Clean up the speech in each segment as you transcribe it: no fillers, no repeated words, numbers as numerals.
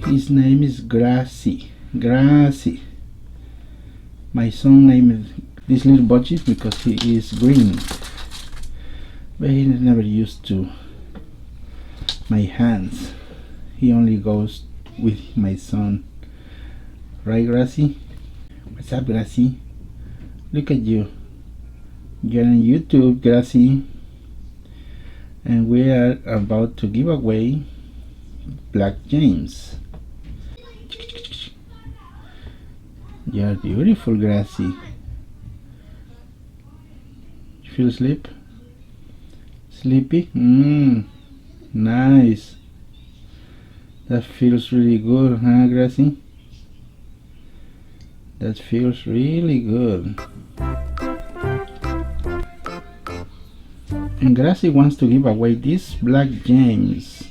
His name is Grassy. Grassy. My son named this little budgie because he is green, but he never used to my hands. He only goes with my son. Right, Grassy? What's up, Grassy? Look at you. You're on YouTube, Grassy. And we are about to give away Black James. You're beautiful, Grassy. You feel asleep? Sleepy? Nice. That feels really good, huh, Grassy? That feels really good. And Grassy wants to give away this Black James.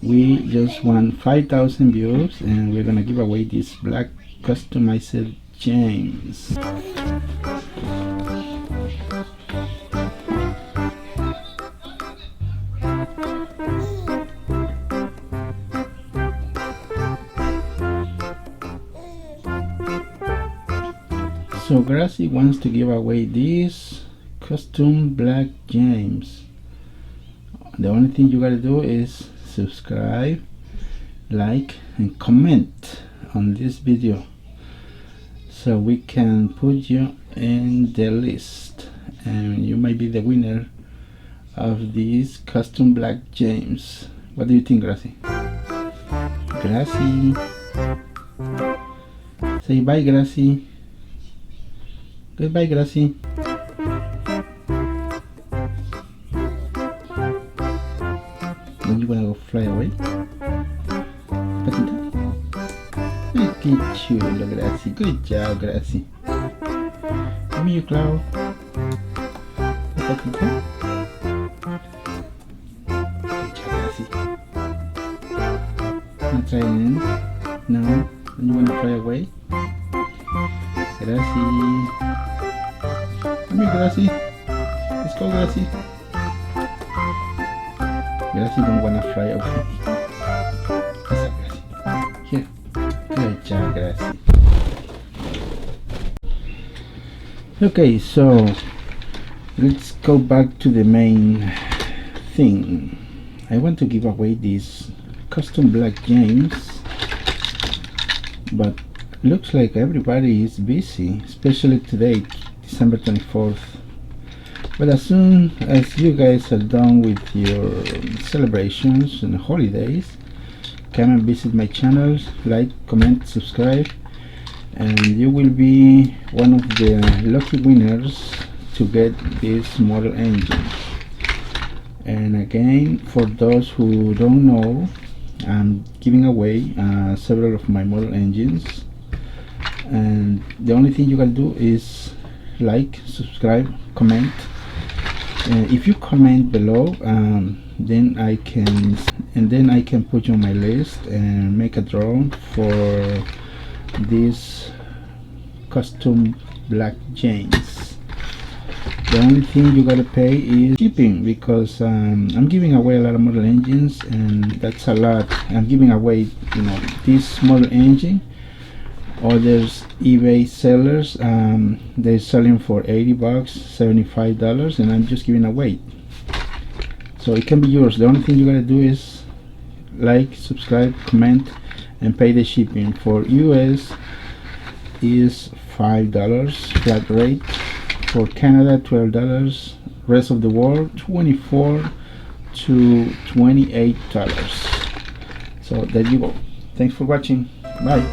We just won 5,000 views and we're gonna give away this black customized James. So Grassy wants to give away this custom Black James. The only thing you gotta do is subscribe, like, and comment on this video so we can put you in the list and you might be the winner of this custom Black James. What do you think, Grassy? Grassy, say bye, Grassy. Goodbye, Grassy. Then you wanna go fly away? Patita? Look at you, Grassy. Good job, Grassy. Give me your claw. Patita. Good job, Grassy. Not trying. No. Then you wanna fly away? Grassy. Come here, Grassy. Let's go, Grassy. Grassy don't wanna fly away. What's up, Grassy? Here. Good job, Grassy. Okay, so let's go back to the main thing. I want to give away this custom Black James, but looks like everybody is busy, especially today, December 24th. But as soon as you guys are done with your celebrations and holidays, come and visit my channel, like, comment, subscribe, and you will be one of the lucky winners to get this model engine. And again, for those who don't know, I'm giving away several of my model engines, and the only thing you can do is like, subscribe, comment. If you comment below, then I can put you on my list and make a draw for this custom Black James. The only thing you gotta pay is shipping, because I'm giving away a lot of model engines, and that's a lot. I'm giving away, this model engine. Others eBay sellers, they're selling for 80 bucks, $75, and I'm just giving away. So it can be yours. The only thing you gotta do is like, subscribe, comment, and pay the shipping. For US is $5 flat rate. For Canada, $12. Rest of the world, $24 to $28. So there you go. Thanks for watching. Bye.